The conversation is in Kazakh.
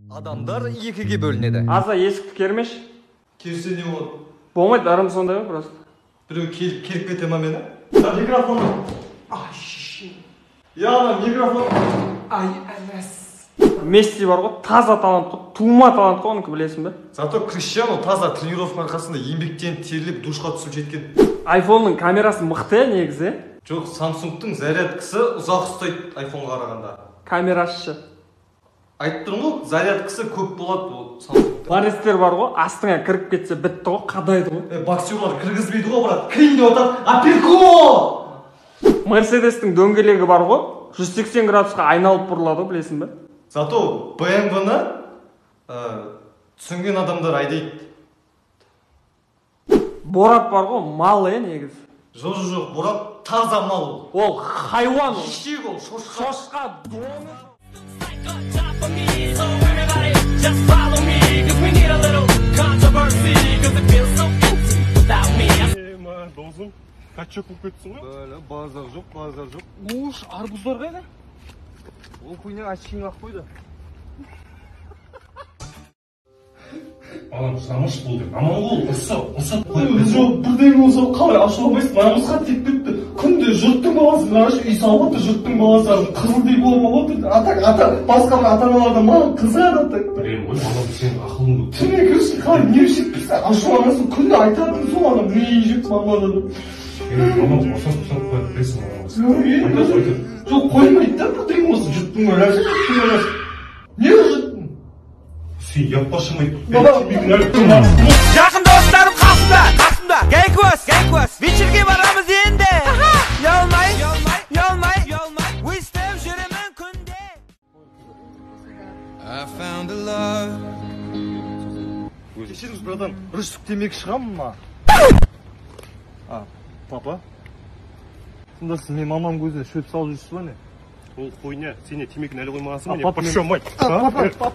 Адамдар екіге бөлінеді. Аза есікті кермеш. Керсе не болады? Болмайды, арым сондай ма просто. Біреу келіп кете ма мені? Микрофон. Я микрофон. Ай, әмәс. Месси бар ғой, таза талант қой, тума талант қой, оныкі білесің бе? Зато Криштиану таза тренировка арқасында еңбектен терлеп душқа түсіп жеткен. Айфонның камерасы мықты негізі. Жоқ, Samsung'тың зарядкасы ұзақ ұстайды айфонға қарағанда. Камерасы. Айтып тұрмын ғой, зарядкасы көп болады ол Samsung'та. Фарестер бар ғой, астыңа кіріп кетсе бітті ғой, қадайды ғой. Боксерлар кіргізбейді ғой, брат. Кірейін деп отыр. Апирко! Мерседестің дөңгелегі бар ғой, 180 градусқа айналып бұрылады, білесің бе? Зато BMW-ны түсінген адамдар айдайды. Борат бар ғой, мал негіз. Жоқ, Борат таза мал. Ол хайуан. Ешек ол, шошқа. Шошқа, доны. Досым, качок болып кетсің ғой? Бөлі, базар жоқ. Уш, арбуздар қайда? Ол құйне ашқың ақ қойды. Балам, шамыш болды. Аман бол, ұсып. Жоқ, бірден болса қалай ашуламайсың, намысқа тек кетті. Күнде жұрттың баласы, үй салып отыр, жұрттың баласы қызылдей болып отыр. Басқа бір ата-аналардан маған қызығады. Білем ғой, балам, сен ақылыңды. Темекі үшін қалай не үшін пісті ашуламайсың, күнде айтатын сол адам мейін жеп мамадан. Балам, осап қойып білесің маған. Жоқ, қоймайды да, бірден болса жұрттың баласы. Не жұрттың? Сен yapbaşımaydı. Yakın dostlarım қасымда. Гейкос. Вечерге барамыз енді. Yolmay. Өйстіп жүремін күнде. I found a love. Кешіріңіз, братан, рүштік темекі шығамын ма? Папа? Сонда сіз мен мамам көзіне шөп салып жүрсіз ба не? Ол қойня, сен темекіні әлі қоймағансың ба не? Пошамай. Папа.